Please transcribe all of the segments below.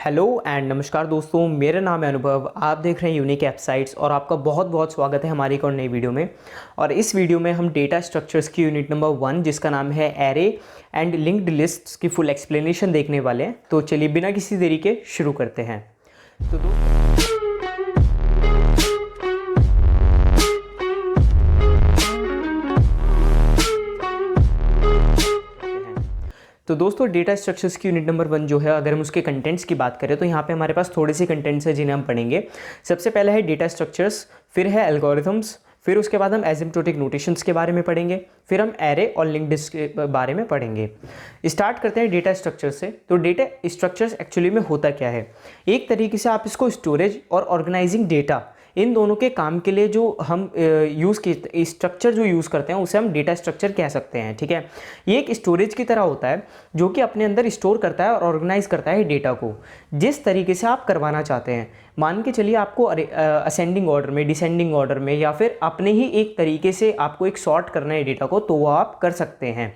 Hello and नमस्कार दोस्तों, मेरा नाम है अनुभव। आप देख रहे हैं यूनिक एप्साइट्स और आपका बहुत बहुत स्वागत है हमारी एक और नई वीडियो में। और इस वीडियो में हम डेटा स्ट्रक्चर्स की यूनिट नंबर 1 जिसका नाम है एरे एंड लिंक्ड लिस्ट्स की फुल एक्सप्लेनेशन देखने वाले हैं। तो चलिए बिना किसी देरी के शुरू करते हैं। तो दोस्तों डेटा स्ट्रक्चर्स की यूनिट नंबर 1 जो है, अगर हम उसके कंटेंट्स की बात करें तो यहाँ पे हमारे पास थोड़े से कंटेंट्स हैं जिन्हें हम पढ़ेंगे। सबसे पहला है डेटा स्ट्रक्चर्स, फिर है एल्गोरिथम्स, फिर उसके बाद हम एसिम्प्टोटिक नोटेशंस के बारे में पढ़ेंगे, फिर हम एरे और लिंक्ड लिस्ट के बारे में पढ़ेंगे। स्टार्ट करते हैं डेटा स्ट्रक्चर से। तो डेटा स्ट्रक्चर्स एक्चुअली में होता क्या है? एक तरीके से आप इसको स्टोरेज और ऑर्गेनाइजिंग डेटा, इन दोनों के काम के लिए जो हम यूज़ की स्ट्रक्चर जो यूज़ करते हैं उसे हम डेटा स्ट्रक्चर कह सकते हैं। ठीक है, ये एक स्टोरेज की तरह होता है जो कि अपने अंदर स्टोर करता है और ऑर्गेनाइज करता है डेटा को जिस तरीके से आप करवाना चाहते हैं। मान के चलिए आपको असेंडिंग ऑर्डर में, डिसेंडिंग ऑर्डर में, या फिर अपने ही एक तरीके से आपको एक सॉर्ट करना है डेटा को, तो वो आप कर सकते हैं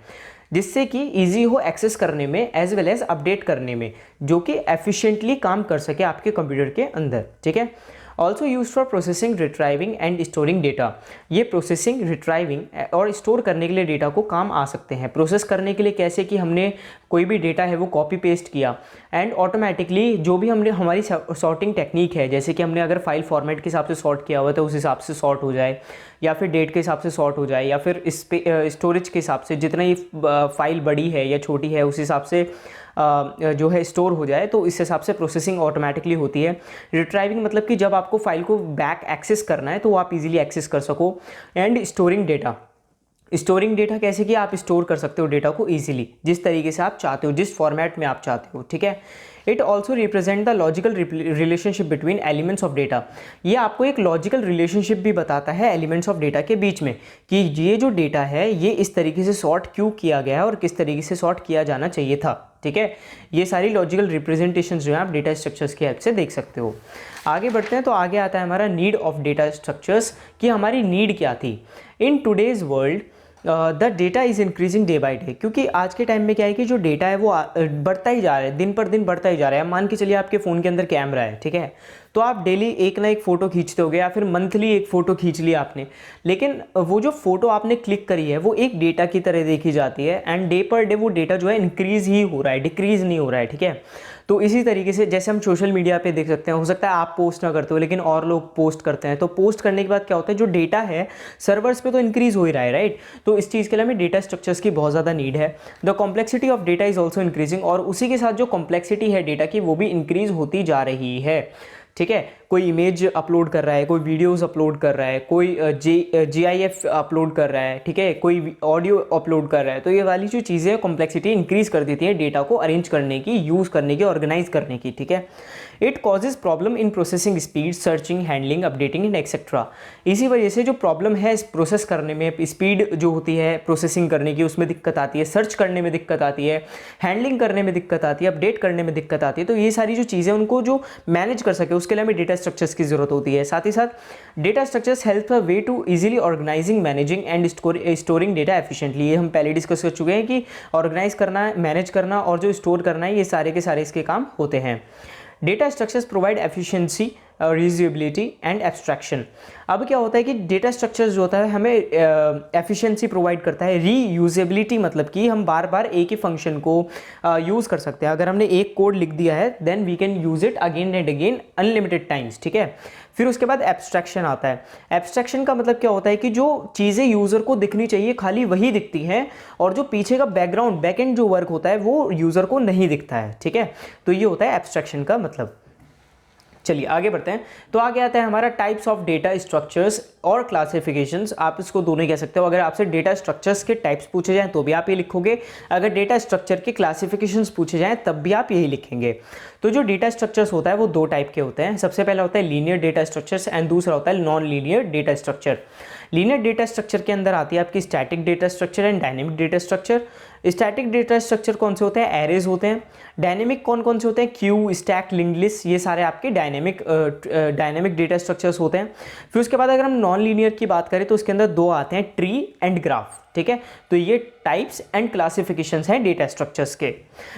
जिससे कि ईजी हो एक्सेस करने में एज वेल एज अपडेट करने में, जो कि एफिशिएंटली काम कर सके आपके कंप्यूटर के अंदर। ठीक है, also use for processing, retrieving and storing data. ये प्रोसेसिंग, रिट्राइविंग और स्टोर करने के लिए डेटा को काम आ सकते हैं। प्रोसेस करने के लिए कैसे कि हमने कोई भी डेटा है वो कॉपी पेस्ट किया एंड ऑटोमेटिकली जो भी हमने हमारी सॉर्टिंग टेक्निक है, जैसे कि हमने अगर फाइल फॉर्मेट के हिसाब से सॉर्ट किया हुआ है तो उस हिसाब से सॉर्ट हो जाए, या फिर डेट के हिसाब से सॉर्ट हो जाए, या फिर स्टोरेज के हिसाब से जितना ये फाइल बड़ी है या छोटी है उस हिसाब से जो है स्टोर हो जाए, तो इस हिसाब से प्रोसेसिंग ऑटोमेटिकली होती है। रिट्राइविंग मतलब कि जब आपको फाइल को बैक एक्सेस करना है तो आप इजीली एक्सेस कर सको। And storing data, storing data कैसे कि आप स्टोर कर सकते हो डेटा को इजीली जिस तरीके से आप चाहते हो, जिस फॉर्मेट में आप चाहते हो। ठीक है, it also represent the logical relationship between elements of data. ये आपको एक लॉजिकल रिलेशनशिप भी बताता है एलिमेंट्स ऑफ डेटा के बीच में कि ये जो डेटा है ये इस तरीके से सॉर्ट क्यों किया गया है और किस तरीके से सॉर्ट किया जाना चाहिए था। ठीक है, ये सारी लॉजिकल रिप्रेजेंटेशंस जो है आप डेटा स्ट्रक्चर्स की हेल्प से देख सकते हो। आगे बढ़ते हैं तो आगे आता है हमारा नीड ऑफ डेटा स्ट्रक्चर्स, कि हमारी नीड क्या थी। In today's world the data is increasing day by day, क्योंकि आज के टाइम में क्या है कि जो डेटा है वो बढ़ता ही जा रहा है, दिन पर दिन बढ़ता ही जा रहा है। मान के चलिए आपके फ़ोन के अंदर कैमरा है, ठीक है, तो आप डेली एक ना एक फ़ोटो खींचते होगे या फिर मंथली एक फ़ोटो खींच लिया आपने, लेकिन वो जो फ़ोटो आपने क्लिक करी है वो एक डेटा की तरह देखी जाती है एंड डे पर डे वो डेटा जो है इंक्रीज़ ही हो रहा है, डिक्रीज़ नहीं हो रहा है। ठीक है, तो इसी तरीके से जैसे हम सोशल मीडिया पे देख सकते हैं, हो सकता है आप पोस्ट ना करते हो लेकिन और लोग पोस्ट करते हैं, तो पोस्ट करने के बाद क्या होता है, जो डेटा है सर्वर्स पे तो इंक्रीज़ हो ही रहा है, राइट। तो इस चीज़ के लिए हमें डेटा स्ट्रक्चर्स की बहुत ज़्यादा नीड है। The complexity of data is also increasing, और उसी के साथ जो कॉम्प्लेक्सिटी है डेटा की वो भी इंक्रीज़ होती जा रही है। ठीक है, कोई इमेज अपलोड कर रहा है, कोई वीडियोस अपलोड कर रहा है, कोई GIF अपलोड कर रहा है, ठीक है, कोई ऑडियो अपलोड कर रहा है, तो ये वाली जो चीज़ें कॉम्प्लेक्सिटी इंक्रीज कर देती है डेटा को अरेंज करने की, यूज़ करने की, ऑर्गेनाइज करने की। ठीक है, it causes problem in processing speed, searching, handling, updating and etcetera. इसी वजह से जो प्रॉब्लम है इस प्रोसेस करने में, स्पीड जो होती है प्रोसेसिंग करने की उसमें दिक्कत आती है, सर्च करने में दिक्कत आती है, हैंडलिंग करने में दिक्कत आती है, अपडेट करने में दिक्कत आती है। तो ये सारी जो चीज़ें उनको जो मैनेज कर सके उसके लिए हमें डेटा स्ट्रक्चर्स की जरूरत होती है। साथ ही साथ data structures help a way to easily organising, managing and storing data efficiently. ये हम पहले डिस्कस कर चुके हैं कि ऑर्गेनाइज करना, मैनेज करना और जो स्टोर करना है, ये सारे के सारे इसके काम होते हैं। Data structures provide efficiency, reusability and abstraction. अब क्या होता है कि डेटा स्ट्रक्चर्स जो होता है हमें एफिशिएंसी प्रोवाइड करता है। रीयूजेबिलिटी मतलब कि हम बार बार एक ही फंक्शन को यूज़ कर सकते हैं। अगर हमने एक कोड लिख दिया है then we can use it again and again unlimited times. ठीक है, फिर उसके बाद एब्स्ट्रैक्शन आता है। एब्स्ट्रैक्शन का मतलब क्या होता है कि जो चीज़ें यूज़र को दिखनी चाहिए खाली वही दिखती हैं, और जो पीछे का बैकग्राउंड, बैकएंड जो वर्क होता है वो यूज़र को नहीं दिखता है। ठीक है, तो ये होता है एब्स्ट्रैक्शन का मतलब। चलिए आगे बढ़ते हैं। तो आगे आता है हमारा टाइप्स ऑफ डेटा स्ट्रक्चर्स और क्लासिफिकेशंस। आप इसको दोनों ही कह सकते हो। अगर आपसे डेटा स्ट्रक्चर्स के टाइप्स पूछे जाएं तो भी आप ये लिखोगे, अगर डेटा स्ट्रक्चर के क्लासिफिकेशंस पूछे जाएं तब भी आप यही लिखेंगे। तो जो डेटा स्ट्रक्चर्स होता है वो दो टाइप के होते हैं। सबसे पहला होता है लीनियर डेटा स्ट्रक्चर्स एंड दूसरा होता है non linear data structure. Linear data structure के अंदर आती है आपकी static data structure and dynamic data structure. Static data structure कौन से होते हैं? एरेज होते हैं। डायनेमिक कौन कौन से होते हैं? क्यू, स्टैक, लिंक्ड लिस्ट, ये सारे आपके डायनेमिक डेटा स्ट्रक्चर्स होते हैं। फिर उसके बाद अगर हम नॉन लीनियर की बात करें तो उसके अंदर दो आते हैं, ट्री एंड ग्राफ। ठीक है। तो ये टाइप्स एंड क्लासिफिकेशंस हैं डेटा स्ट्रक्चर्स के।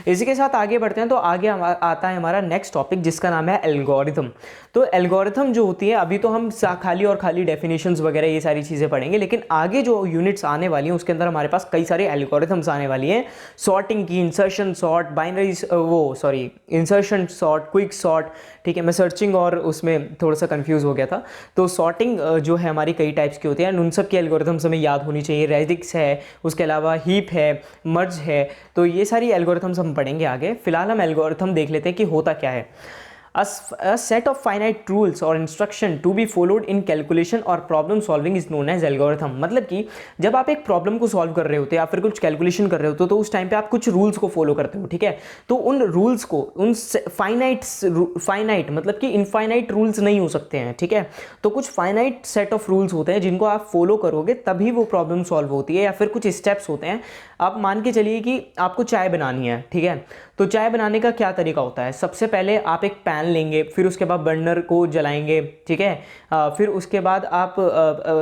इसी के साथ आगे बढ़ते हैं, तो आगे आता है हमारा नेक्स्ट टॉपिक जिसका नाम है एल्गोरिथम। तो एल्गोरिथम जो होती है, अभी तो हम खाली और खाली डेफिनेशंस वगैरह ये सारी चीज़ें पढ़ेंगे, लेकिन आगे जो यूनिट्स आने वाली हैं उसके अंदर हमारे पास कई सारे एल्गोरिथम्स आने वाली हैं। सॉर्टिंग की, insertion sort, binary insertion sort, quick sort, ठीक है। मैं सर्चिंग और उसमें थोड़ा सा कंफ्यूज हो गया था। तो सॉर्टिंग जो है हमारी कई टाइप्स की होती है, उन सब की एल्गोरिथम्स हमें याद होनी चाहिए। रेडिक्स है, उसके अलावा हीप है, मर्ज है, तो ये सारी एल्गोरिथम्स हम पढ़ेंगे आगे। फिलहाल हम एल्गोरिथम देख लेते हैं कि होता क्या है। A set of finite rules or instruction to be followed in calculation or problem solving is known as algorithm। मतलब कि जब आप एक प्रॉब्लम को सॉल्व कर रहे होते हैं या फिर कुछ कैलकुलेशन कर रहे होते हो, तो उस टाइम पे आप कुछ रूल्स को फॉलो करते हो, ठीक है। तो उन रूल्स को, उन फाइनाइट मतलब कि इनफाइनाइट रूल्स नहीं हो सकते हैं, ठीक है। तो कुछ फाइनाइट सेट ऑफ रूल्स होते हैं जिनको आप फॉलो करोगे तभी वो प्रॉब्लम सॉल्व होती है, या फिर कुछ स्टेप्स होते हैं। आप मान के चलिए कि आपको चाय बनानी है, ठीक है। तो चाय बनाने का क्या तरीका होता है? सबसे पहले आप एक पैन लेंगे, फिर उसके बाद बर्नर को जलाएंगे, ठीक है। फिर उसके बाद आप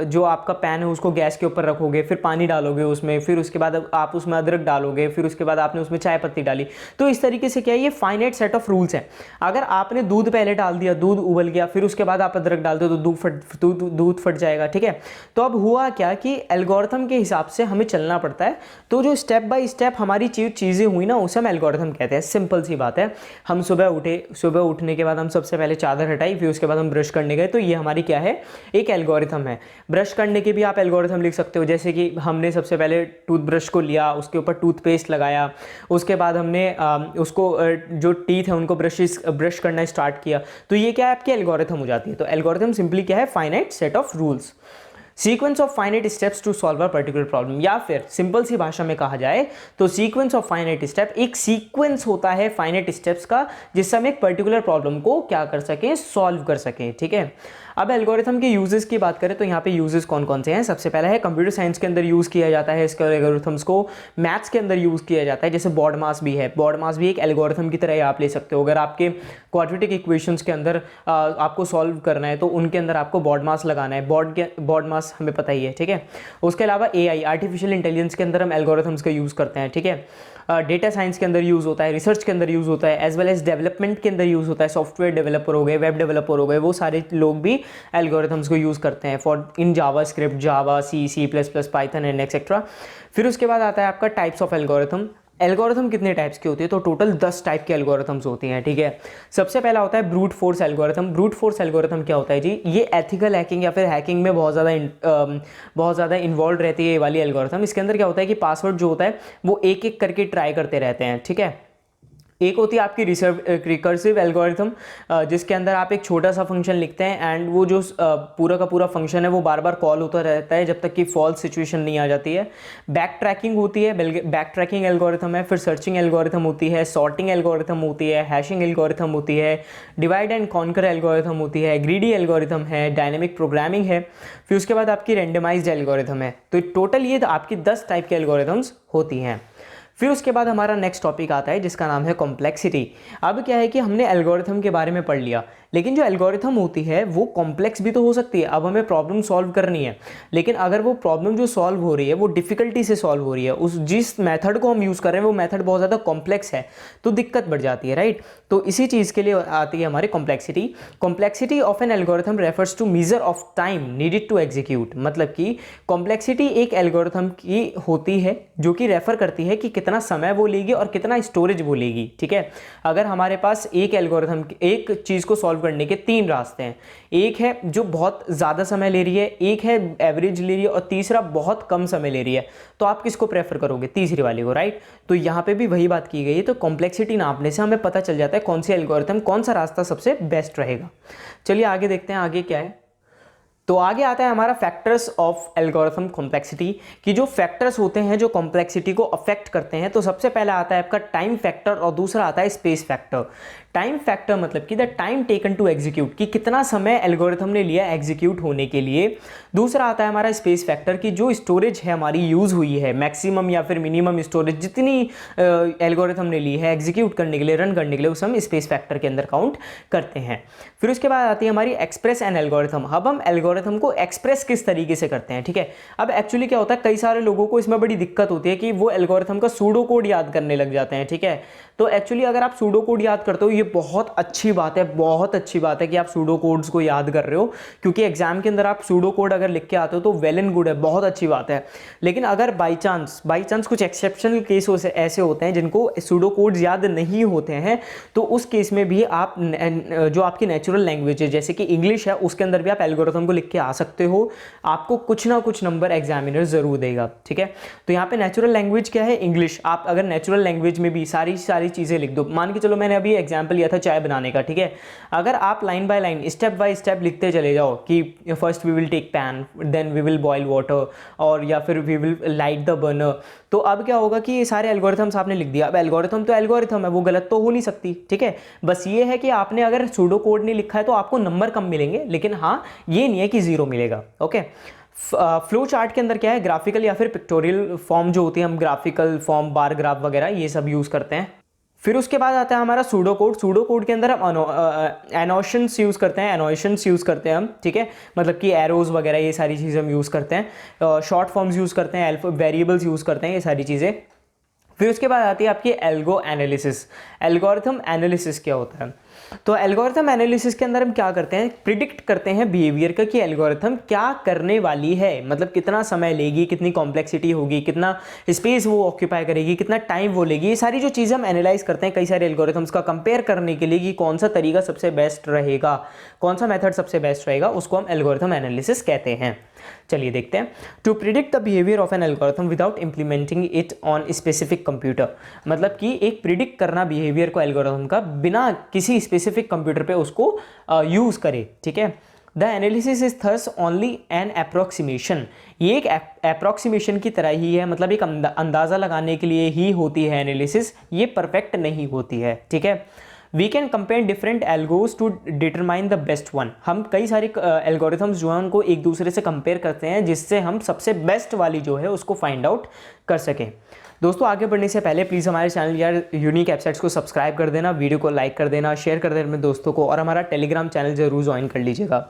जो आपका पैन है उसको गैस के ऊपर रखोगे, फिर पानी डालोगे उसमें, फिर उसके बाद आप उसमें अदरक डालोगे, फिर उसके बाद आपने उसमें चाय पत्ती डाली। तो इस तरीके से क्या है, ये फाइनाइट सेट ऑफ रूल्स हैं। अगर आपने दूध पहले डाल दिया, दूध उबल गया, फिर उसके बाद आप अदरक डाल दो तो दूध फट जाएगा, ठीक है। तो अब हुआ क्या कि एल्गोरिथम के हिसाब से हमें चलना पड़ता है। तो जो स्टेप बाय स्टेप हमारी चीज़ें हुई ना, उसे हम एल्गोरिथम कहते हैं। सिंपल सी बात है, हम सुबह उठे, सुबह उठने के बाद हम सबसे पहले चादर हटाई, फिर उसके बाद हम ब्रश करने गए, तो ये हमारी क्या है, एक एल्गोरिथम है। ब्रश करने के भी आप एल्गोरिथम लिख सकते हो, जैसे कि हमने सबसे पहले टूथब्रश को लिया, उसके ऊपर टूथपेस्ट लगाया, उसके बाद हमने उसको जो टीथ है उनको ब्रश करना स्टार्ट किया। तो ये क्या है, आपकी एल्गोरिथम हो जाती है। तो एल्गोरिथम सिंपली क्या है, finite set of rules, sequence of finite steps to solve a particular problem. या फिर सिंपल सी भाषा में कहा जाए तो सीक्वेंस ऑफ फाइनाइट स्टेप एक सीक्वेंस होता है फाइनाइट स्टेप्स का, जिससे हम एक पर्टिकुलर प्रॉब्लम को क्या कर सकें, सॉल्व कर सकें, ठीक है। अब एल्गोरिथम के यूजेस की बात करें तो यहाँ पे यूजेस कौन कौन से हैं। सबसे पहला है कंप्यूटर साइंस के अंदर यूज़ किया जाता है इसके एल्गोरिथम्स को। मैथ्स के अंदर यूज़ किया जाता है, जैसे बॉड मास भी है। बॉड मास भी एक एल्गोरिथम की तरह आप ले सकते हो। अगर आपके क्वाड्रेटिक इक्वेशंस के अंदर आपको सॉल्व करना है तो उनके अंदर आपको बॉड मास लगाना है। बॉड मास हमें पता ही है, ठीक है। उसके अलावा AI आर्टिफिशियल इंटेलिजेंस के अंदर हम एल्गोरिथम्स का यूज़ करते हैं, ठीक है। डेटा साइंस के अंदर यूज़ होता है, रिसर्च के अंदर यूज़ होता है, एज वेल एज डेवलपमेंट के अंदर यूज़ होता है। सॉफ्टवेयर डेवलपर हो गए, वेब डेवलपर हो गए, वो सारे लोग भी एल्गोरिथम्स को यूज़ करते हैं for in Java script, Java, C++, Python and etcetera. फिर उसके बाद आता है आपका टाइप्स ऑफ एल्गोरिथम। एल्गोरिथम कितने टाइप्स की होती है, तो टोटल 10 टाइप के एल्गोरिथम्स होती हैं, ठीक है। सबसे पहला होता है brute force algorithm. Brute force algorithm क्या होता है जी, ये एथिकल हैकिंग या फिर हैकिंग में बहुत ज़्यादा इन्वॉल्व रहती है ये वाली एल्गोरिथम। इसके अंदर क्या होता है कि पासवर्ड जो होता है वो एक एक करके ट्राई करते रहते हैं, ठीक है। एक होती है आपकी रिकर्सिव एल्गोरिथम, जिसके अंदर आप एक छोटा सा फंक्शन लिखते हैं एंड वो जो पूरा का पूरा फंक्शन है वो बार बार कॉल होता रहता है जब तक कि फॉल्स सिचुएशन नहीं आ जाती है। बैक ट्रैकिंग होती है, बैक ट्रैकिंग एल्गोरिथम है। फिर सर्चिंग एल्गोरिथम होती है, सॉर्टिंग एल्गोरिथम होती है, हैशिंग एल्गोरिथम होती है, डिवाइड एंड कॉन्कर एल्गोरिथम होती है, ग्रीडी एल्गोरिथम है, डायनेमिक प्रोग्रामिंग है। फिर उसके बाद आपकी रैंडमाइज्ड एल्गोरिथम है। तो टोटल ये आपकी 10 टाइप के एल्गोरिथम्स होती हैं। फिर उसके बाद हमारा नेक्स्ट टॉपिक आता है जिसका नाम है कॉम्प्लेक्सिटी। अब क्या है कि हमने एल्गोरिथम के बारे में पढ़ लिया, लेकिन जो एल्गोरिथम होती है वो कॉम्प्लेक्स भी तो हो सकती है। अब हमें प्रॉब्लम सॉल्व करनी है, लेकिन अगर वो प्रॉब्लम जो सॉल्व हो रही है वो डिफिकल्टी से सॉल्व हो रही है, उस जिस मेथड को हम यूज़ कर रहे हैं वो मेथड बहुत ज़्यादा कॉम्प्लेक्स है, तो दिक्कत बढ़ जाती है, राइट। तो इसी चीज़ के लिए आती है हमारी complexity. Complexity of an algorithm refers to measure of time needed to execute. मतलब कि कॉम्प्लेक्सिटी एक एल्गोरिथम की होती है जो कि रेफर करती है कि कितना समय वो लेगी और कितना स्टोरेज वो लेगी, ठीक है। अगर हमारे पास एक एल्गोरिथम, एक चीज़ को सॉल्व करने के 3 रास्ते हैं, एक है जो बहुत ज़्यादा समय ले रही है, एक है एवरेज ले रही है और तीसरा बहुत कम समय ले रही है, तो आप किसको प्रेफर करोगे, तीसरी वाली को, राइट। तो यहाँ पे भी वही बात की गई है। तो कॉम्प्लेक्सिटी नापने से हमें पता चल जाता है कौन सी एल्गोरिथम, कौन सा रास्ता सबसे बेस्ट रहेगा। चलिए आगे देखते हैं आगे क्या है। तो आगे आता है हमारा फैक्टर्स ऑफ एल्गोरिथम कॉम्प्लेक्सिटी, कि जो फैक्टर्स होते हैं जो कॉम्प्लेक्सिटी को अफेक्ट करते हैं। तो सबसे पहला आता है आपका टाइम फैक्टर और दूसरा आता है स्पेस फैक्टर। टाइम फैक्टर मतलब कि the time taken to execute, कि कितना समय एल्गोरिथम ने लिया एग्जीक्यूट होने के लिए। दूसरा आता है हमारा स्पेस फैक्टर, की जो स्टोरेज है हमारी यूज़ हुई है, मैक्सिमम या फिर मिनिमम स्टोरेज जितनी एल्गोरिथम ने ली है एग्जीक्यूट करने के लिए, रन करने के लिए, उस हम स्पेस फैक्टर के अंदर काउंट करते हैं। फिर उसके बाद आती है हमारी एक्सप्रेस एन एल्गोरिथम। अब हम एल्गोरिथम एल्गोरिथम को एक्सप्रेस किस तरीके से करते हैं, ठीक है। अब एक्चुअली क्या होता है, कई सारे लोगों को इसमें बड़ी दिक्कत होती है कि वो एल्गोरिथम का सूडो कोड याद करने लग जाते हैं, ठीक है। तो एक्चुअली अगर आप सूडो कोड याद करते हो, ये बहुत अच्छी बात है, बहुत अच्छी बात है कि आप सूडो कोड्स को याद कर रहे हो, क्योंकि एग्जाम के अंदर आप सूडो कोड अगर लिख के आते हो तो वेल एंड गुड है, बहुत अच्छी बात है। लेकिन अगर बाई चांस कुछ एक्सेप्शनल केस ऐसे होते हैं जिनको सूडो कोड्स याद नहीं होते हैं, तो उस केस में भी आप जो आपकी नेचुरल लैंग्वेज है जैसे कि इंग्लिश है, उसके अंदर भी आप एल्गोरिथम को लिख के आ सकते हो, आपको कुछ ना कुछ नंबर एग्जामिनर जरूर देगा, ठीक है। तो यहाँ पे नेचुरल लैंग्वेज क्या है, इंग्लिश। आप अगर नेचुरल लैंग्वेज में भी सारी चीज़ें लिख दो, मान के चलो मैंने अभी एग्जाम्पल लिया था चाय बनाने का, ठीक है। अगर आप line by line step by step लिखते चले जाओ कि first we will take pan, then we will boil water, और या फिर we will light the burner, तो अब क्या होगा कि ये सारे एल्गोरिथम्स आपने लिख दिया। अब एल्गोरिथम तो एल्गोरिथम है, वो गलत तो हो नहीं सकती, ठीक है। बस ये है कि आपने अगर सूडो कोड नहीं लिखा है तो आपको नंबर कम मिलेंगे, लेकिन हाँ ये नहीं है कि 0 मिलेगा, ओके। फ्लो चार्ट के अंदर क्या है, ग्राफिकल या फिर पिक्टोरियल फॉर्म जो होती है, हम ग्राफिकल फॉर्म, बार ग्राफ वगैरह ये सब यूज़ करते हैं। फिर उसके बाद आता है हमारा सूडो कोड। सूडो कोड के अंदर हम एनोशंस यूज़ करते हैं, एनोशंस यूज़ करते हैं हम, ठीक है। मतलब कि एरोज वगैरह ये सारी चीज़ें हम यूज़ करते हैं, शॉर्ट फॉर्म्स यूज़ करते हैं, वेरिएबल्स यूज़ करते हैं, ये सारी चीज़ें। फिर उसके बाद आती है आपकी एल्गो एनालिसिस। एल्गोरिथम एनालिसिस क्या होता है, तो एल्गोरिथम एनालिसिस के अंदर हम क्या करते हैं, प्रिडिक्ट करते हैं बिहेवियर का कि एल्गोरिथम क्या करने वाली है, मतलब कितना समय लेगी, कितनी कॉम्प्लेक्सिटी होगी, कितना स्पेस वो ऑक्यूपाई करेगी, कितना टाइम वो लेगी। ये सारी जो चीज़ें हम एनालाइज करते हैं कई सारे एल्गोरिथम्स का कंपेयर करने के लिए कि कौन सा तरीका सबसे बेस्ट रहेगा, कौन सा मेथड सबसे बेस्ट रहेगा, उसको हम एल्गोरिथम एनालिसिस कहते हैं। चलिए देखते हैं। To predict the behaviour of an algorithm without implementing it on specific computer, मतलब कि एक प्रिडिक्ट करना बिहेवियर को एल्गोरिथम का बिना किसी स्पेसिफिक कंप्यूटर पे उसको यूज करे, ठीक है। The analysis is thus only an approximation, ये एक अप्रोक्सीमेशन की तरह ही है, मतलब एक अंदाज़ा लगाने के लिए ही होती है एनालिसिस, ये परफेक्ट नहीं होती है, ठीक है। We can compare different algos to determine the best one, हम कई सारे एल्गोरिथम्स जो हैं उनको एक दूसरे से कंपेयर करते हैं जिससे हम सबसे बेस्ट वाली जो है उसको फाइंड आउट कर सकें। दोस्तों आगे बढ़ने से पहले प्लीज़ हमारे चैनल यार यूनिक वेबसाइट्स को सब्सक्राइब कर देना, वीडियो को लाइक कर देना, शेयर कर देना अपने दोस्तों को, और हमारा टेलीग्राम चैनल जरूर ज्वाइन कर लीजिएगा।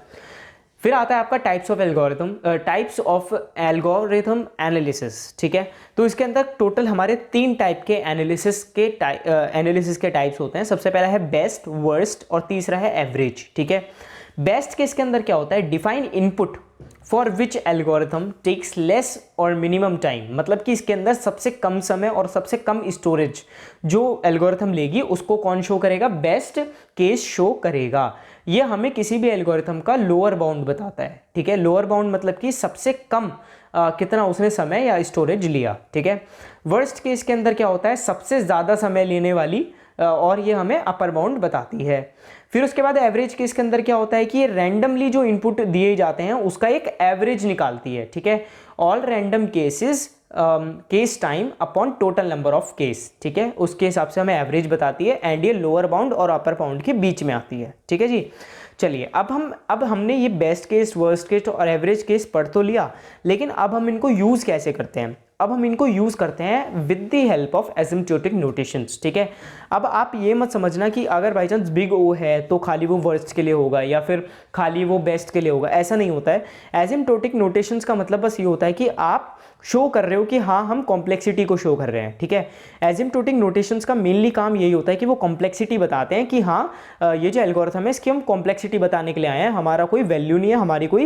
फिर आता है आपका टाइप्स ऑफ एल्गोरिथम एनालिसिस, ठीक है। तो इसके अंदर टोटल हमारे 3 टाइप के एनालिसिस के टाइप्स होते हैं। सबसे पहला है बेस्ट, वर्स्ट, और तीसरा है एवरेज, ठीक है। बेस्ट के इसके अंदर क्या होता है, define input for which algorithm takes less और मिनिमम टाइम, मतलब कि इसके अंदर सबसे कम समय और सबसे कम स्टोरेज जो एल्गोरिथम लेगी उसको कौन शो करेगा, बेस्ट केस शो करेगा। ये हमें किसी भी एल्गोरिथम का लोअर बाउंड बताता है, ठीक है। लोअर बाउंड मतलब कि सबसे कम कितना उसने समय या स्टोरेज लिया, ठीक है। वर्स्ट केस के अंदर क्या होता है, सबसे ज़्यादा समय लेने वाली, और ये हमें अपर बाउंड बताती है। फिर उसके बाद एवरेज केस के अंदर क्या होता है कि ये रैंडमली जो इनपुट दिए जाते हैं उसका एक एवरेज निकालती है, ठीक है। All random cases case time upon total number of case, ठीक है, उसके हिसाब से हमें एवरेज बताती है, एंड ये लोअर बाउंड और अपर बाउंड के बीच में आती है, ठीक है जी। चलिए अब हमने ये बेस्ट केस, वर्स्ट केस और एवरेज केस पढ़ तो लिया, लेकिन अब हम इनको यूज़ कैसे करते हैं। अब हम इनको यूज़ करते हैं with the help of asymptotic notations, ठीक है। अब आप ये मत समझना कि अगर बाई चांस बिग ओ है तो खाली वो वर्स्ट के लिए होगा या फिर खाली वो बेस्ट के लिए होगा, ऐसा नहीं होता है। एसिम्प्टोटिक नोटेशंस का मतलब बस ये होता है कि आप शो कर रहे हो कि हाँ हम कॉम्प्लेक्सिटी को शो कर रहे हैं, ठीक है। एसिम्प्टोटिक नोटेशंस का मेनली काम यही होता है कि वो कॉम्प्लेक्सिटी बताते हैं कि हाँ ये जो एल्गोरिथम है इसकी हम कॉम्प्लेक्सिटी बताने के लिए आए हैं, हमारा कोई वैल्यू नहीं है, हमारी कोई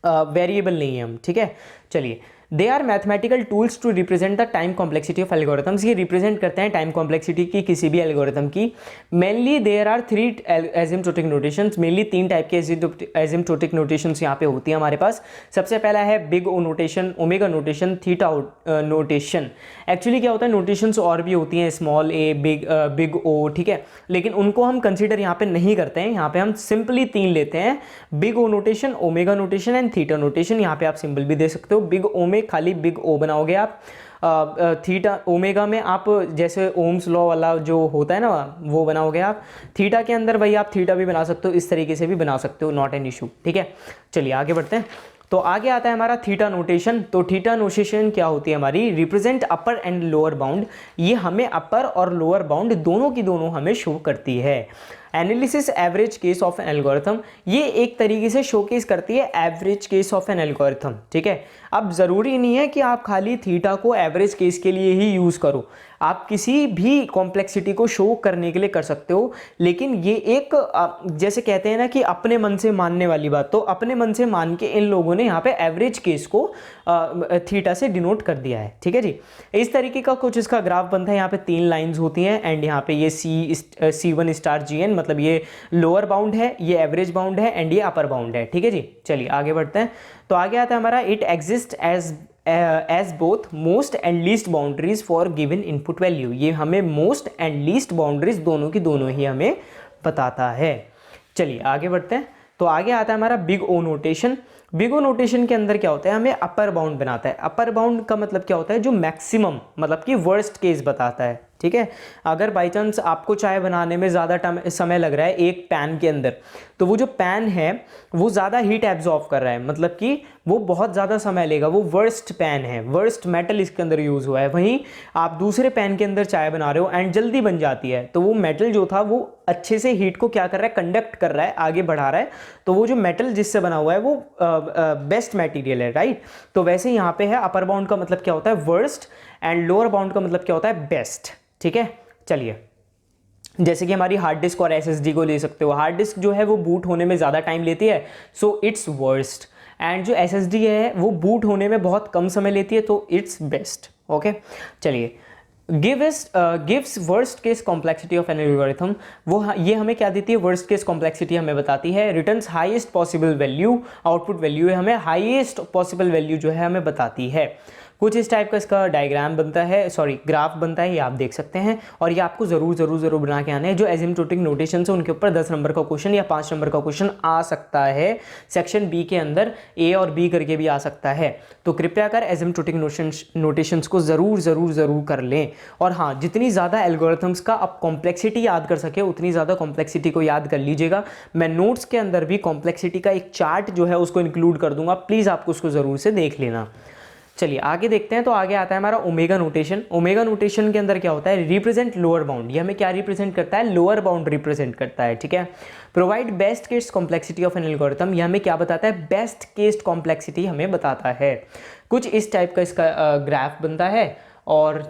वेरिएबल नहीं है हम, ठीक है। चलिए, they are mathematical tools to represent the time complexity of algorithms, ये रिप्रेजेंट करते हैं टाइम कॉम्प्लेक्सिटी की किसी भी एल्गोरिथम की। Mainly there are 3 asymptotic notations, mainly 3 type के एसिम्प्टोटिक नोटेशंस यहाँ पे होती हैं हमारे पास। सबसे पहला है big O notation, omega notation, theta notation. Actually क्या होता है, नोटेशंस और भी होती हैं, स्मॉल ए, बिग ओ, ठीक है, लेकिन उनको हम कंसिडर यहाँ पे नहीं करते हैं। यहाँ पे हम सिंपली 3 लेते हैं, big O notation, omega notation and theta notation. यहाँ पे आप सिंबल भी दे सकते हो, बिग ओ में खाली बिग ओ बनाओगे आप, थीटा ओमेगा में आप जैसे ओम्स लॉ वाला जो होता है ना वो बनाओगे आप, थीटा के अंदर भाई आप थीटा भी बना सकते हो, इस तरीके से भी बना सकते हो, नॉट एन इशू, ठीक है। चलिए आगे बढ़ते हैं। तो आगे आता है हमारा थीटा नोटेशन। तो थीटा नोटेशन क्या होती है हमारी, represent upper and lower bound, ये हमें अपर और लोअर बाउंड दोनों की दोनों हमें शो करती है। Analysis average case of an algorithm, ये एक तरीके से शोकेस करती है average case of an algorithm, ठीक है। अब ज़रूरी नहीं है कि आप खाली थीटा को एवरेज केस के लिए ही यूज़ करो, आप किसी भी कॉम्प्लेक्सिटी को शो करने के लिए कर सकते हो, लेकिन ये एक जैसे कहते हैं ना कि अपने मन से मानने वाली बात, तो अपने मन से मान के इन लोगों ने यहाँ पे एवरेज केस को थीटा से डिनोट कर दिया है, ठीक है जी। इस तरीके का कुछ इसका ग्राफ बनता है, यहाँ पे 3 लाइंस होती हैं एंड यहाँ पे ये C1 स्टार GN, मतलब ये लोअर बाउंड है, ये एवरेज बाउंड है एंड ये अपर बाउंड है, ठीक है जी। चलिए आगे बढ़ते हैं। तो आगे आता है हमारा it exist as both most and least boundaries for given input value, ये हमें मोस्ट एंड लीस्ट बाउंड्रीज दोनों की दोनों ही हमें बताता है। चलिए आगे बढ़ते हैं। तो आगे आता है हमारा big O notation. Big O notation के अंदर क्या होता है, हमें अपर बाउंड बनाता है। अपर बाउंड का मतलब क्या होता है, जो मैक्सिमम मतलब कि वर्स्ट केस बताता है, ठीक है। अगर बाई चांस आपको चाय बनाने में ज़्यादा समय लग रहा है एक पैन के अंदर, तो वो जो पैन है वो ज़्यादा हीट एब्जॉर्ब कर रहा है, मतलब कि वो बहुत ज़्यादा समय लेगा, वो वर्स्ट पैन है, वर्स्ट मेटल इसके अंदर यूज़ हुआ है। वहीं आप दूसरे पैन के अंदर चाय बना रहे हो एंड जल्दी बन जाती है, तो वो मेटल जो था वो अच्छे से हीट को क्या कर रहा है, कंडक्ट कर रहा है, आगे बढ़ा रहा है, तो वो जो मेटल जिससे बना हुआ है वो बेस्ट मटेरियल है, राइट। तो वैसे यहाँ पे है अपर बाउंड का मतलब क्या होता है, वर्स्ट, एंड लोअर बाउंड का मतलब क्या होता है, बेस्ट, ठीक है। चलिए जैसे कि हमारी हार्ड डिस्क और SSD को ले सकते हो, हार्ड डिस्क जो है वो बूट होने में ज़्यादा टाइम लेती है, सो इट्स वर्स्ट, एंड जो SSD है वो बूट होने में बहुत कम समय लेती है, तो इट्स बेस्ट, ओके। चलिए gives worst case complexity of an algorithm, वो ये हमें क्या देती है, वर्स्ट केस कॉम्प्लेक्सिटी हमें बताती है। Returns highest possible value, output value है हमें हाईएस्ट पॉसिबल वैल्यू जो है हमें बताती है। कुछ इस टाइप का इसका डायग्राम बनता है, सॉरी ग्राफ बनता है, ये आप देख सकते हैं, और ये आपको ज़रूर बना के आना है। जो एसिम्प्टोटिक नोटेशन है उनके ऊपर 10 नंबर का क्वेश्चन या 5 नंबर का क्वेश्चन आ सकता है, सेक्शन बी के अंदर A और B करके भी आ सकता है, तो कृपया कर एसिम्प्टोटिक नोटेशंस को ज़रूर कर लें। और हाँ, जितनी ज़्यादा एल्गोरिथम्स का आप कॉम्प्लेक्सिटी याद कर सके उतनी ज़्यादा कॉम्प्लेक्सिटी को याद कर लीजिएगा। मैं नोट्स के अंदर भी कॉम्प्लेक्सिटी का एक चार्ट जो है उसको इंक्लूड कर दूंगा, प्लीज़ आपको उसको ज़रूर से देख लेना। चलिए आगे देखते हैं। तो आगे आता है हमारा ओमेगा नोटेशन। ओमेगा नोटेशन के अंदर क्या होता है, रिप्रेजेंट लोअर बाउंड, ये हमें क्या रिप्रेजेंट करता है, लोअर बाउंड रिप्रेजेंट करता है, ठीक है। Provide best case complexity of an algorithm, ये हमें क्या बताता है, बेस्ट केस कॉम्प्लेक्सिटी हमें बताता है। कुछ इस टाइप का इसका ग्राफ बनता है, और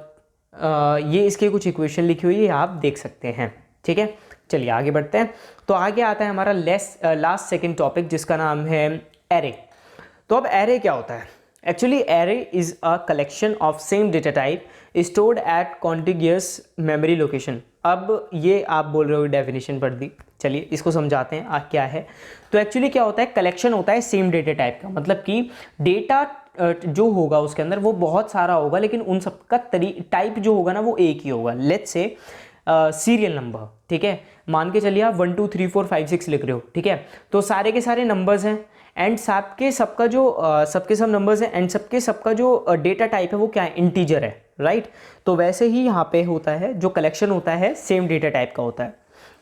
ये इसके कुछ इक्वेशन लिखी हुई है, आप देख सकते हैं, ठीक है। चलिए आगे बढ़ते हैं। तो आगे आता है हमारा लास्ट सेकेंड टॉपिक, जिसका नाम है एरे। तो अब एरे क्या होता है, Actually, array is a collection of same data type stored at contiguous memory location. अब ये आप बोल रहे हो डेफिनेशन पढ़ दी, चलिए इसको समझाते हैं क्या है। तो एक्चुअली क्या होता है, कलेक्शन होता है सेम डेटा टाइप का, मतलब कि डेटा जो होगा उसके अंदर वो बहुत सारा होगा, लेकिन उन सबका टाइप जो होगा ना वो एक ही होगा। लेट्स से सीरियल नंबर, ठीक है, मान के चलिए आप 1 2 3 4 5 6 लिख रहे हो, ठीक है, तो सारे के सारे नंबर्स हैं एंड सबके सब नंबर्स हैं एंड सबका जो डेटा टाइप है वो क्या है, इंटीजर है, राइट। तो वैसे ही यहाँ पे होता है, जो कलेक्शन होता है सेम डेटा टाइप का होता है,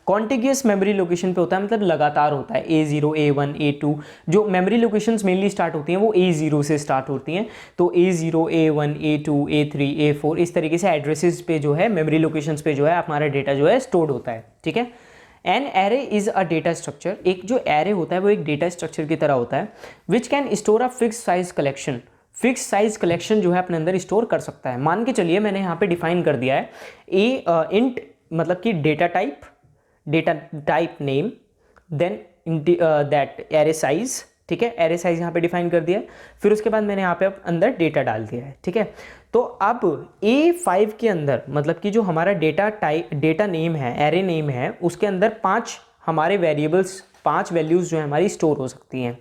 कॉन्टिग्यूस मेमोरी लोकेशन पे होता है, मतलब लगातार होता है। A0 A1 A2 जो मेमोरी लोकेशंस मेनली स्टार्ट होती हैं वो A0 से स्टार्ट होती हैं, तो A0 A1 A2 A3 A4 इस तरीके से एड्रेसेस पे जो है, मेमोरी लोकेशंस पे जो है हमारा डेटा जो है स्टोर्ड होता है, ठीक है। An array is a data structure, एक जो एरे होता है वो एक डेटा स्ट्रक्चर की तरह होता है, which can store a fix size collection. Fix size collection जो है अपने अंदर स्टोर कर सकता है। मान के चलिए मैंने यहाँ पे डिफाइन कर दिया है इंट मतलब कि data type name, then that array size, ठीक है, एरे साइज यहाँ पे डिफाइन कर दिया है, फिर उसके बाद मैंने यहाँ पे अंदर डेटा डाल दिया है, ठीक है। तो अब A5 के अंदर मतलब कि जो हमारा डेटा नेम है, एरे नेम है, उसके अंदर 5 हमारे वेरिएबल्स, 5 वैल्यूज़ जो है हमारी स्टोर हो सकती हैं।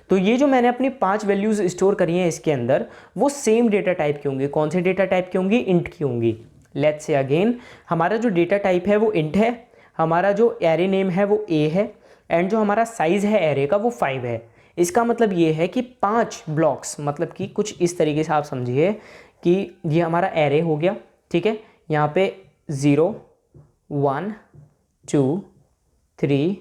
तो ये जो मैंने अपनी 5 वैल्यूज़ स्टोर करी हैं इसके अंदर, वो सेम डेटा टाइप की होंगी। कौन से डेटा टाइप की होंगी, इंट की होंगी। लेट्स से अगेन हमारा जो डेटा टाइप है वो इंट है, हमारा जो एरे नेम है वो A है, एंड जो हमारा साइज़ है एरे का वो 5 है। इसका मतलब ये है कि 5 ब्लॉक्स, मतलब कि कुछ इस तरीके से आप समझिए कि ये हमारा एरे हो गया, ठीक है, यहाँ पे 0 1 2 3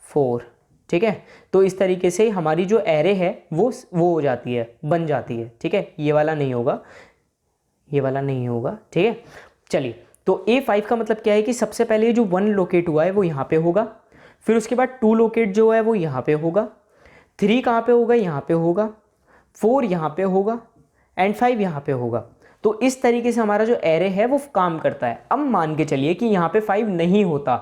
4, ठीक है। तो इस तरीके से हमारी जो एरे है वो हो जाती है, बन जाती है, ठीक है। ये वाला नहीं होगा, ये वाला नहीं होगा, ठीक है। चलिए तो A5 का मतलब क्या है कि सबसे पहले जो 1 लोकेट हुआ है वो यहाँ पे होगा, फिर उसके बाद 2 लोकेट जो है वो यहाँ पे होगा, 3 कहाँ पे होगा, यहाँ पे होगा, 4 यहाँ पे होगा एंड 5 यहाँ पे होगा। तो इस तरीके से हमारा जो एरे है वो काम करता है। अब मान के चलिए कि यहाँ पे 5 नहीं होता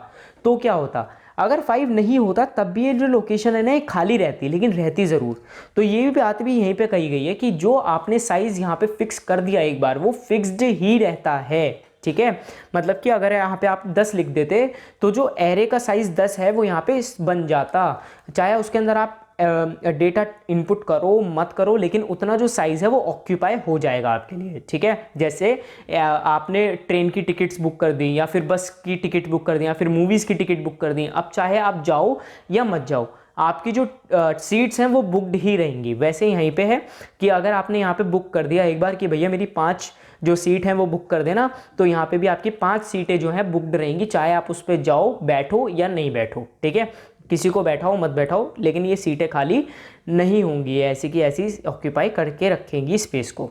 तो क्या होता, अगर 5 नहीं होता तब भी ये जो लोकेशन है ना ये खाली रहती, लेकिन रहती ज़रूर। तो ये भी बात भी यहीं पे कही गई है कि जो आपने साइज़ यहाँ पे फिक्स कर दिया एक बार, वो फिक्स्ड ही रहता है, ठीक है। मतलब कि अगर यहाँ पे आप 10 लिख देते तो जो एरे का साइज़ 10 है वो यहाँ पे बन जाता, चाहे उसके अंदर आप डेटा इनपुट करो मत करो, लेकिन उतना जो साइज़ है वो ऑक्यूपाई हो जाएगा आपके लिए, ठीक है। जैसे आपने ट्रेन की टिकट्स बुक कर दी, या फिर बस की टिकट बुक कर दी, या फिर मूवीज़ की टिकट बुक कर दी, अब चाहे आप जाओ या मत जाओ, आपकी जो सीट्स हैं वो बुकड ही रहेंगी। वैसे यहीं पे है कि अगर आपने यहाँ पे बुक कर दिया एक बार कि भैया मेरी 5 जो सीट हैं वो बुक कर देना, तो यहाँ पे भी आपकी 5 सीटें जो हैं बुकड रहेंगी, चाहे आप उस पर जाओ बैठो या नहीं बैठो, ठीक है। किसी को बैठाओ मत बैठाओ, लेकिन ये सीटें खाली नहीं होंगी, ऐसी की ऐसी ऑक्यूपाई करके रखेंगी स्पेस को।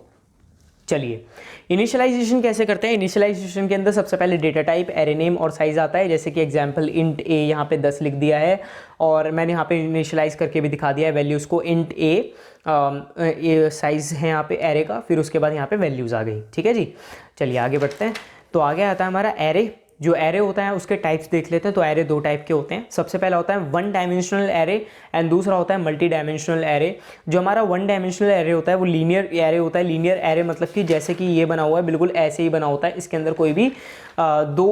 चलिए इनिशियलाइजेशन कैसे करते हैं। इनिशियलाइजेशन के अंदर सबसे पहले डेटा टाइप, एरे नेम और साइज़ आता है। जैसे कि एग्जांपल इंट ए यहाँ पे 10 लिख दिया है, और मैंने यहाँ पे इनिशियलाइज करके भी दिखा दिया है वैल्यूज़ को। इंट ए साइज़ है यहाँ पे एरे का, फिर उसके बाद यहाँ पे वैल्यूज़ आ गई, ठीक है जी। चलिए आगे बढ़ते हैं। तो आगे आता है हमारा एरे। जो एरे होता है उसके टाइप्स देख लेते हैं। तो एरे 2 टाइप के होते हैं। सबसे पहला होता है 1 डायमेंशनल एरे एंड दूसरा होता है मल्टी डायमेंशनल एरे। जो हमारा 1 डायमेंशनल एरे होता है वो लीनियर एरे होता है। लीनियर एरे मतलब कि जैसे कि ये बना हुआ है बिल्कुल ऐसे ही बना होता है, इसके अंदर कोई भी दो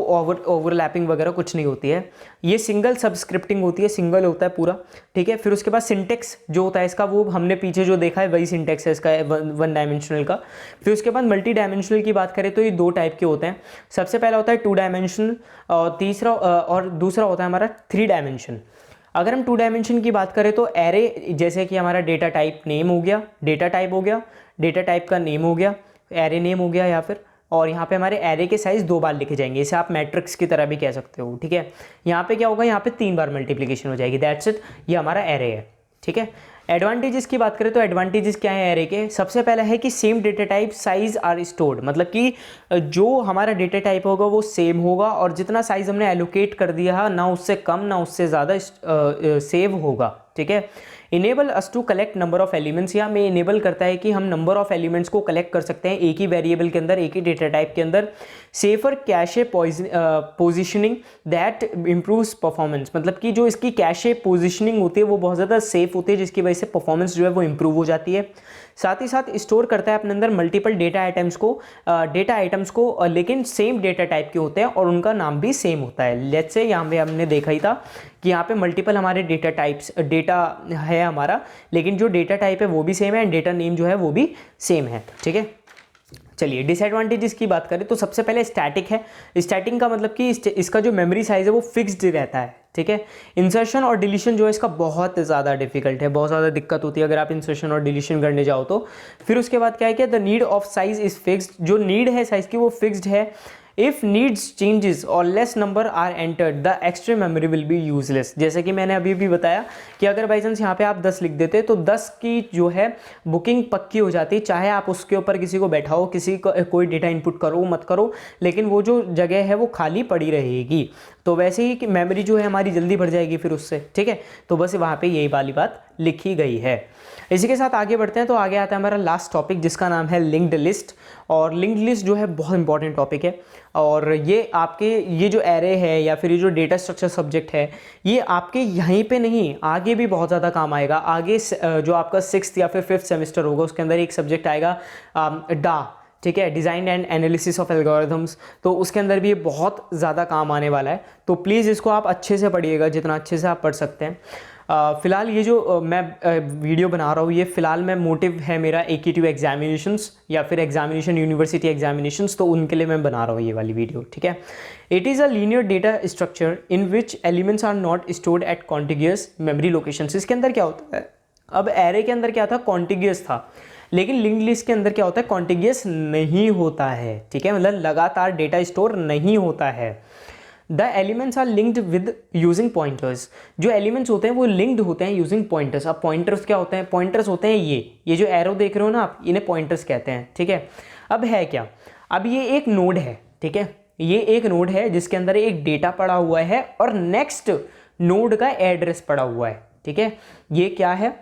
ओवरलैपिंग वगैरह कुछ नहीं होती है। ये सिंगल सब्सक्रिप्टिंग होती है, सिंगल होता है पूरा, ठीक है। फिर उसके बाद सिंटेक्स जो होता है इसका, वो हमने पीछे जो देखा है वही सिंटेक्स है इसका 1 डायमेंशनल का। फिर उसके बाद मल्टी डायमेंशनल की बात करें तो ये 2 टाइप के होते हैं। सबसे पहला होता है 2 डायमेंशनल और दूसरा होता है हमारा 3 डायमेंशन। अगर हम 2 डायमेंशन की बात करें तो एरे जैसे कि हमारा डेटा टाइप नेम हो गया, डेटा टाइप हो गया, डेटा टाइप का नेम हो गया, एरे नेम हो गया, या फिर और यहाँ पे हमारे एरे के साइज 2 बार लिखे जाएंगे। इसे आप मैट्रिक्स की तरह भी कह सकते हो, ठीक है। यहाँ पे क्या होगा, यहाँ पे 3 बार मल्टीप्लिकेशन हो जाएगी, दैट्स इट। ये हमारा एरे है, ठीक है। एडवांटेजेस की बात करें तो एडवांटेजेस क्या है एरे के। सबसे पहला है कि same data type size are stored, मतलब कि जो हमारा डेटा टाइप होगा वो सेम होगा, और जितना साइज हमने एलोकेट कर दिया है ना उससे कम ना उससे ज़्यादा सेव होगा, ठीक है। Enable us to collect number of elements, या हमें इनेबल करता है कि हम नंबर ऑफ एलिमेंट्स को कलेक्ट कर सकते हैं एक ही वेरिएबल के अंदर, एक ही डेटा टाइप के अंदर। Safer cache positioning that improves performance, मतलब कि जो इसकी कैशे पोजिशनिंग होती है वो बहुत ज़्यादा सेफ होती है, जिसकी वजह से परफॉर्मेंस जो है वो इम्प्रूव हो जाती है। साथ ही साथ स्टोर करता है अपने अंदर मल्टीपल डेटा आइटम्स को, लेकिन सेम डेटा टाइप के होते हैं और उनका नाम भी सेम होता है। लेट्स से यहाँ पे हमने देखा ही था कि यहाँ पे मल्टीपल हमारे डेटा है हमारा, लेकिन जो डेटा टाइप है वो भी सेम है एंड डेटा नेम जो है वो भी सेम है, ठीक है। चलिए डिसएडवांटेजेस की बात करें तो सबसे पहले स्टैटिक है। स्टैटिक का मतलब कि इसका जो मेमोरी साइज है वो फिक्स्ड रहता है, ठीक है। इंसर्शन और डिलीशन जो है इसका बहुत ज़्यादा डिफिकल्ट है, बहुत ज़्यादा दिक्कत होती है अगर आप इंसर्शन और डिलीशन करने जाओ तो। फिर उसके बाद क्या है कि the need of size is fixed, जो नीड है साइज की वो फिक्स्ड है। इफ़ नीड्स चेंजेस और less number are entered the extra memory will be useless. जैसे कि मैंने अभी भी बताया कि अगर बाई चांस यहाँ पे आप 10 लिख देते तो 10 की जो है बुकिंग पक्की हो जाती, चाहे आप उसके ऊपर किसी को बैठाओ, किसी को कोई डेटा इनपुट करो मत करो, लेकिन वो जो जगह है वो खाली पड़ी रहेगी। तो वैसे ही कि मेमोरी जो है हमारी जल्दी भर जाएगी फिर उससे, ठीक है। तो बस वहाँ पे यही वाली बात लिखी गई है। इसी के साथ आगे बढ़ते हैं। तो आगे आता है हमारा लास्ट टॉपिक जिसका नाम है लिंक्ड लिस्ट। और लिंक्ड लिस्ट जो है बहुत इंपॉर्टेंट टॉपिक है, और ये आपके ये जो एरे है या फिर ये जो डेटा स्ट्रक्चर सब्जेक्ट है ये आपके यहीं पे नहीं आगे भी बहुत ज़्यादा काम आएगा। आगे जो आपका 6th या फिर 5th सेमेस्टर होगा उसके अंदर एक सब्जेक्ट आएगा डा, ठीक है, design and analysis of algorithms. तो उसके अंदर भी ये बहुत ज़्यादा काम आने वाला है, तो प्लीज़ इसको आप अच्छे से पढ़िएगा जितना अच्छे से आप पढ़ सकते हैं। फ़िलहाल ये जो मैं वीडियो बना रहा हूँ ये फ़िलहाल मैं मोटिव है मेरा AQ2 एग्जामिनेशंस या फिर एग्जामिनेशन यूनिवर्सिटी एग्जामिनेशंस, तो उनके लिए मैं बना रहा हूँ ये वाली वीडियो, ठीक है। It is a linear data structure in which elements are not stored at contiguous memory locations. इसके अंदर क्या होता है, अब एरे के अंदर क्या था, कॉन्टिग्यूअस था, लेकिन लिंक्ड लिस्ट के अंदर क्या होता है, कॉन्टिग्यूअस नहीं होता है, ठीक है, मतलब लगातार डेटा स्टोर नहीं होता है। The elements are linked with using pointers, जो एलिमेंट्स होते हैं वो लिंक्ड होते हैं यूजिंग पॉइंटर्स। अब पॉइंटर्स क्या होते हैं, पॉइंटर्स होते हैं ये जो एरो देख रहे हो ना आप, इन्हें पॉइंटर्स कहते हैं, ठीक है। अब है क्या, अब ये एक नोड है, ठीक है, ये एक नोड है जिसके अंदर एक डेटा पड़ा हुआ है और नेक्स्ट नोड का एड्रेस पड़ा हुआ है, ठीक है। ये क्या है,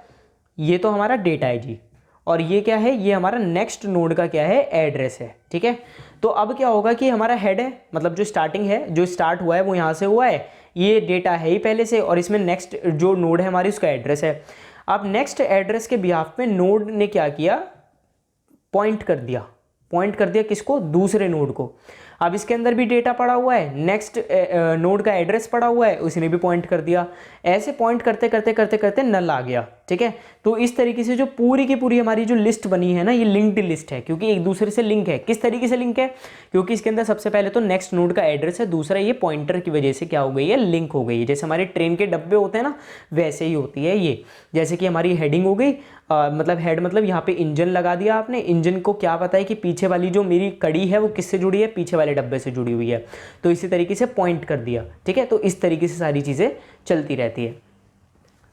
ये तो हमारा डेटा है जी, और ये क्या है, ये हमारा नेक्स्ट नोड का क्या है, एड्रेस है, ठीक है। तो अब क्या होगा कि हमारा हेड है, मतलब जो स्टार्टिंग है, जो स्टार्ट हुआ है वो यहाँ से हुआ है, ये डेटा है ही पहले से, और इसमें नेक्स्ट जो नोड है हमारी उसका एड्रेस है। अब नेक्स्ट एड्रेस के बिहाफ पे नोड ने क्या किया, पॉइंट कर दिया किसको, दूसरे नोड को। अब इसके अंदर भी डेटा पड़ा हुआ है, नेक्स्ट नोड का एड्रेस पड़ा हुआ है, उसने भी पॉइंट कर दिया। ऐसे पॉइंट करते करते करते करते नल आ गया, ठीक है। तो इस तरीके से जो पूरी की पूरी हमारी जो लिस्ट बनी है ना, ये लिंक्ड लिस्ट है, क्योंकि एक दूसरे से लिंक है। किस तरीके से लिंक है, क्योंकि इसके अंदर सबसे पहले तो नेक्स्ट नोड का एड्रेस है, दूसरा ये पॉइंटर की वजह से क्या हो गई है, लिंक हो गई है। जैसे हमारे ट्रेन के डब्बे होते हैं ना, वैसे ही होती है ये। जैसे कि हमारी हेडिंग हो गई, मतलब हेड मतलब यहाँ पे इंजन लगा दिया आपने, इंजन को क्या पता है कि पीछे वाली जो मेरी कड़ी है वो किससे जुड़ी है, पीछे वाले डब्बे से जुड़ी हुई है, तो इसी तरीके से पॉइंट कर दिया, ठीक है। तो इस तरीके से सारी चीज़ें चलती रहती है।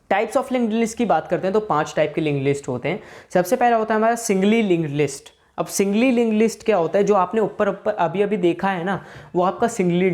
टाइप्स ऑफ लिंक्ड लिस्ट की बात करते हैं तो 5 टाइप के लिंक्ड लिस्ट होते हैं। सबसे पहला होता है हमारा सिंगली लिंक्ड लिस्ट। अब सिंगली लिंक्ड लिस्ट क्या होता है, जो आपने ऊपर ऊपर अभी अभी देखा है ना, वो आपका सिंगली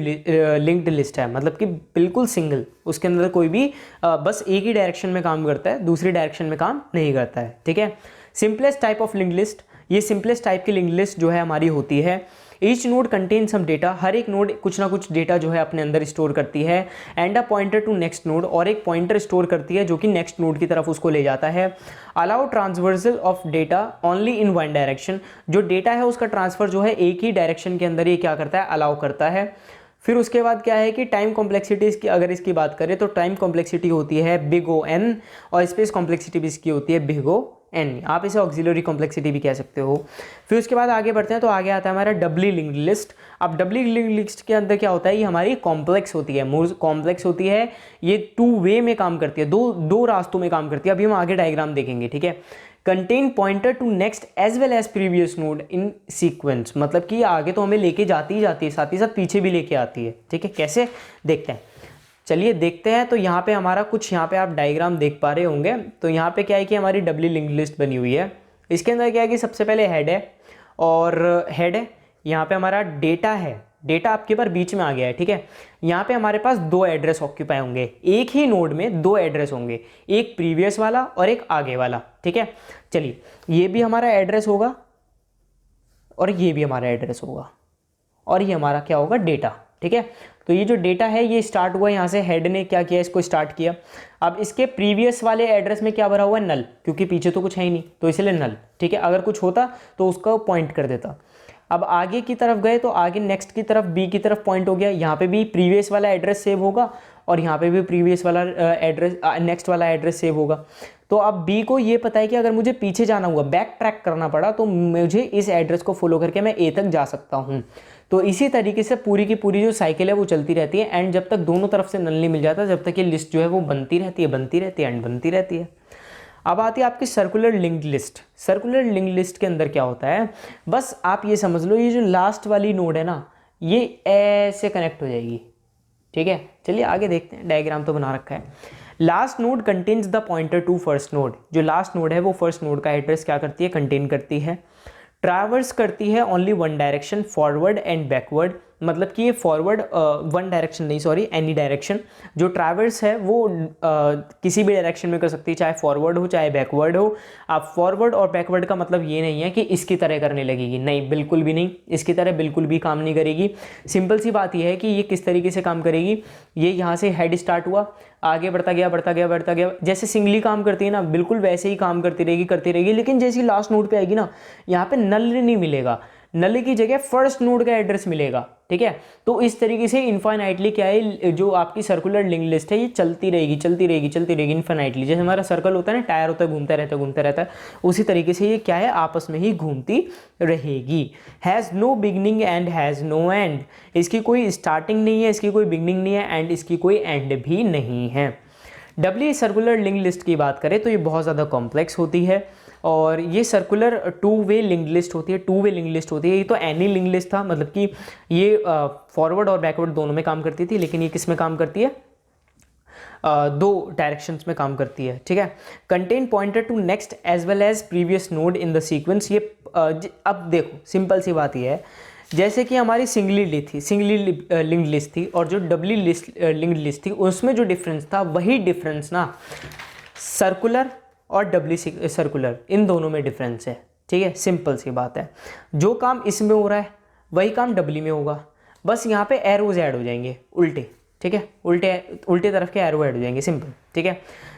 लिंक्ड लिस्ट है, मतलब कि बिल्कुल सिंगल, उसके अंदर कोई भी बस एक ही डायरेक्शन में काम करता है, दूसरी डायरेक्शन में काम नहीं करता है, ठीक है। Simplest type of linked list, ये सिंपलेस्ट टाइप की लिंक्ड लिस्ट जो है हमारी होती है। Each node contain some data, हर एक नोड कुछ ना कुछ डेटा जो है अपने अंदर स्टोर करती है। And a pointer to next node, और एक पॉइंटर स्टोर करती है जो कि नेक्स्ट नोड की तरफ उसको ले जाता है। Allow transversal of data only in one direction, जो डेटा है उसका ट्रांसफर जो है एक ही डायरेक्शन के अंदर ये क्या करता है, अलाउ करता है। फिर उसके बाद क्या है कि टाइम कॉम्प्लेक्सिटी की अगर इसकी बात करें तो टाइम कॉम्प्लेक्सिटी होती है बिग ओ एन, और स्पेस कॉम्प्लेक्सिटी भी इसकी होती है बिग ओ एन, आप इसे ऑक्सिलरी कॉम्प्लेक्सिटी भी कह सकते हो। फिर उसके बाद आगे बढ़ते हैं तो आगे आता है हमारा डबली लिंक्ड लिस्ट। अब डबली लिंक्ड लिस्ट के अंदर क्या होता है, ये हमारी कॉम्प्लेक्स होती है, मोर कॉम्प्लेक्स होती है, ये 2 वे में काम करती है, दो रास्तों में काम करती है। अभी हम आगे डायग्राम देखेंगे, ठीक है। Contain pointer to next as well as previous node in sequence, मतलब कि आगे तो हमें लेके जाती ही जाती है, साथ ही साथ पीछे भी लेके आती है, ठीक है। कैसे देखते हैं, चलिए देखते हैं। तो यहाँ पे हमारा कुछ, यहाँ पे आप डायग्राम देख पा रहे होंगे। तो यहाँ पे क्या है कि हमारी डबली लिंक्ड लिस्ट बनी हुई है। इसके अंदर क्या है कि सबसे पहले हेड है, और हेड है, यहाँ पे हमारा डेटा है, डेटा आपके पास बीच में आ गया है, ठीक है। यहाँ पे हमारे पास 2 एड्रेस ऑक्यूपाई होंगे, एक ही नोड में 2 एड्रेस होंगे, एक प्रीवियस वाला और एक आगे वाला, ठीक है। चलिए, ये भी हमारा एड्रेस होगा और ये भी हमारा एड्रेस होगा, और ये हमारा क्या होगा, डेटा, ठीक है। तो ये जो डेटा है ये स्टार्ट हुआ यहाँ से, हेड ने क्या किया, इसको स्टार्ट किया। अब इसके प्रीवियस वाले एड्रेस में क्या भरा हुआ है, नल, क्योंकि पीछे तो कुछ है ही नहीं, तो इसलिए नल, ठीक है। अगर कुछ होता तो उसका पॉइंट कर देता। अब आगे की तरफ गए तो आगे नेक्स्ट की तरफ, बी की तरफ पॉइंट हो गया, यहाँ पे भी प्रीवियस वाला एड्रेस सेव होगा, और यहाँ पे भी प्रीवियस वाला एड्रेस, नेक्स्ट वाला एड्रेस सेव होगा। तो अब बी को ये पता है कि अगर मुझे पीछे जाना हुआ, बैक ट्रैक करना पड़ा, तो मुझे इस एड्रेस को फॉलो करके मैं ए तक जा सकता हूँ। तो इसी तरीके से पूरी की पूरी जो साइकिल है वो चलती रहती है, एंड जब तक दोनों तरफ से नल नहीं मिल जाता, जब तक ये लिस्ट जो है वो बनती रहती है एंड बनती रहती है। अब आती है आपकी circular linked list. Circular linked list के अंदर क्या होता है, बस आप ये समझ लो, ये जो लास्ट वाली नोड है ना, ये ऐसे कनेक्ट हो जाएगी, ठीक है। चलिए आगे देखते हैं, डायग्राम तो बना रखा है। Last node contains the pointer to first node, जो लास्ट नोड है वो फर्स्ट नोड का एड्रेस क्या करती है, कंटेन करती है। ट्रैवर्स करती है only one direction, forward and backward, मतलब कि ये फॉरवर्ड वन डायरेक्शन नहीं, सॉरी, एनी डायरेक्शन। जो ट्रैवर्स है वो किसी भी डायरेक्शन में कर सकती है, चाहे फॉरवर्ड हो चाहे बैकवर्ड हो। आप फॉरवर्ड और बैकवर्ड का मतलब ये नहीं है कि इसकी तरह करने लगेगी, नहीं, बिल्कुल भी नहीं, इसकी तरह बिल्कुल भी काम नहीं करेगी। सिंपल सी बात यह है कि ये किस तरीके से काम करेगी, ये यहाँ से हेड स्टार्ट हुआ, आगे बढ़ता गया, जैसे सिंगली काम करती है ना, बिल्कुल वैसे ही काम करती रहेगी, लेकिन जैसे लास्ट नोड पे आएगी ना, यहाँ पे नल नहीं मिलेगा, नल की जगह फर्स्ट नोड का एड्रेस मिलेगा, ठीक है। तो इस तरीके से इनफाइनाइटली क्या है, जो आपकी सर्कुलर लिंक लिस्ट है ये चलती रहेगी इनफाइनाइटली। जैसे हमारा सर्कल होता है ना, टायर होता है, घूमता रहता है, उसी तरीके से ये क्या है, आपस में ही घूमती रहेगी। Has no beginning and has no end, इसकी कोई स्टार्टिंग नहीं है, इसकी कोई बिगनिंग नहीं है, एंड इसकी कोई एंड भी नहीं है। डबली सर्कुलर लिंक लिस्ट की बात करें तो ये बहुत ज़्यादा कॉम्प्लेक्स होती है, और ये सर्कुलर 2 वे लिंक लिस्ट होती है, 2 वे लिंक लिस्ट होती है। ये तो एनी लिंक लिस्ट था, मतलब कि ये फॉरवर्ड और बैकवर्ड दोनों में काम करती थी, लेकिन ये किस में काम करती है, 2 डायरेक्शंस में काम करती है, ठीक है। Contain pointer to next as well as previous node in the sequence, ये अब देखो सिंपल सी बात ये है, जैसे कि हमारी सिंगली लिंक्ड लिस्ट थी और जो डबली लिंक्ड लिस्ट थी, उसमें जो डिफरेंस था वही डिफरेंस ना सर्कुलर और डबली सर्कुलर इन दोनों में डिफरेंस है। ठीक है, सिंपल सी बात है। जो काम इसमें हो रहा है वही काम डबली में होगा, बस यहाँ पे एरोज ऐड हो जाएंगे उल्टे। ठीक है, उल्टे तरफ के एरो ऐड हो जाएंगे, सिंपल। ठीक है,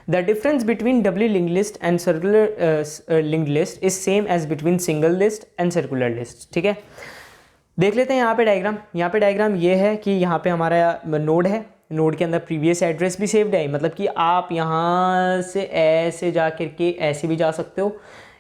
the difference between doubly linked list and circular linked list is same as between single list and circular list. ठीक है, देख लेते हैं यहाँ पे डायग्राम। यहाँ पे डायग्राम ये है कि यहाँ पे हमारा नोड है, नोड के अंदर प्रीवियस एड्रेस भी सेव्ड है, मतलब कि आप यहाँ से ऐसे जा करके ऐसे भी जा सकते हो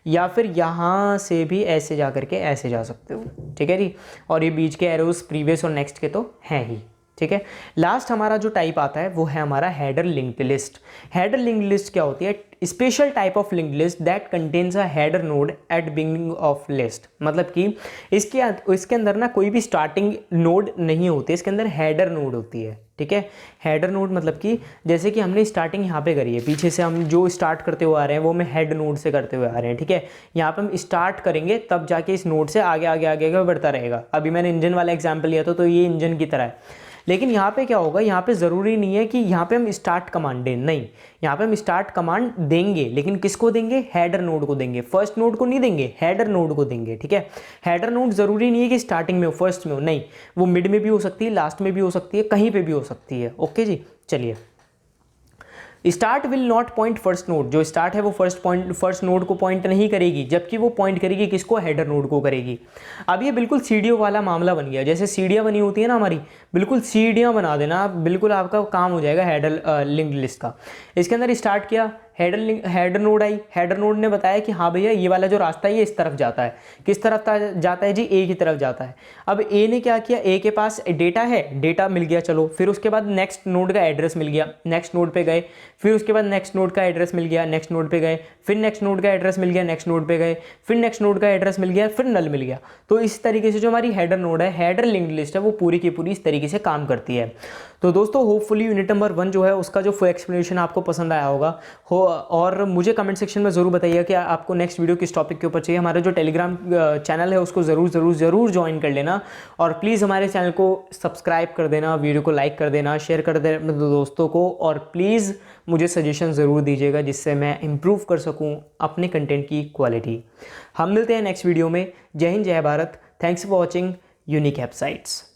या फिर यहाँ से भी ऐसे जा करके ऐसे जा सकते हो। ठीक है जी, और ये बीच के एरोज प्रीवियस और नेक्स्ट के तो हैं ही। ठीक है, लास्ट हमारा जो टाइप आता है वो है हमारा header linked list. Header linked list क्या होती है? Special type of linked list that contains a header node at beginning of list. मतलब कि इसके अंदर ना कोई भी स्टार्टिंग नोड नहीं होती, इसके अंदर हेडर नोड होती है। ठीक है, हेडर नोड मतलब कि जैसे कि हमने स्टार्टिंग यहाँ पे करी है, पीछे से हम जो स्टार्ट करते हुए आ रहे हैं वो हम हेड नोड से करते हुए आ रहे हैं। ठीक है, यहाँ पे हम स्टार्ट करेंगे तब जाके इस नोड से आगे आगे आगे आगे बढ़ता रहेगा। अभी मैंने इंजन वाला एग्जाम्पल लिया था तो ये इंजन की तरह है, लेकिन यहाँ पे क्या होगा, यहाँ पे ज़रूरी नहीं है कि यहाँ पे हम स्टार्ट कमांड दें, नहीं, यहाँ पे हम स्टार्ट कमांड देंगे, लेकिन किसको देंगे? हेडर नोड को देंगे, फर्स्ट नोड को नहीं देंगे, हेडर नोड को देंगे। ठीक है, हेडर नोड ज़रूरी नहीं है कि स्टार्टिंग में हो, फर्स्ट में हो, नहीं, वो मिड में भी हो सकती है, लास्ट में भी हो सकती है, कहीं पर भी हो सकती है। ओके जी, चलिए। Start will not point first node, जो स्टार्ट है वो फर्स्ट नोड को पॉइंट नहीं करेगी, जबकि वो पॉइंट करेगी किसको? हेडर नोड को करेगी। अब ये बिल्कुल सीढ़ियों वाला मामला बन गया, जैसे सीढ़ियाँ बनी होती है ना हमारी, बिल्कुल सीढ़ियाँ बना देना, बिल्कुल आपका काम हो जाएगा हेडर लिंक्ड लिस्ट का। इसके अंदर स्टार्ट किया, हेडर नोड आई, हेडर नोड ने बताया कि हाँ भैया ये वाला जो रास्ता है ये इस तरफ जाता है। किस तरफ जाता है जी? ए की तरफ जाता है। अब ए ने क्या किया? ए के पास डेटा है, डेटा मिल गया, चलो, फिर उसके बाद नेक्स्ट नोड का एड्रेस मिल गया, नेक्स्ट नोड पे गए, फिर उसके बाद नेक्स्ट नोड का एड्रेस मिल गया, नेक्स्ट नोड पे गए, फिर नेक्स्ट नोड का एड्रेस मिल गया, नेक्स्ट नोड पे गए, फिर नेक्स्ट नोड का एड्रेस मिल गया, फिर नल मिल गया। तो इस तरीके से जो हमारी हेडर नोड है, हेडर लिंक्ड लिस्ट है, वो पूरी की पूरी इस तरीके से काम करती है। तो दोस्तों होपफुली यूनिट नंबर 1 जो है उसका जो फुल एक्सप्लेनेशन आपको पसंद आया होगा और मुझे कमेंट सेक्शन में ज़रूर बताइए कि आपको नेक्स्ट वीडियो किस टॉपिक के ऊपर चाहिए। हमारा जो टेलीग्राम चैनल है उसको ज़रूर ज्वाइन कर लेना और प्लीज़ हमारे चैनल को सब्सक्राइब कर देना, वीडियो को लाइक कर देना, शेयर कर देना दोस्तों को, और प्लीज़ मुझे सजेशन ज़रूर दीजिएगा जिससे मैं इम्प्रूव कर सकूँ अपने कंटेंट की क्वालिटी। हम मिलते हैं नेक्स्ट वीडियो में। जय हिंद, जय Bharat. Thanks for watching unique websites.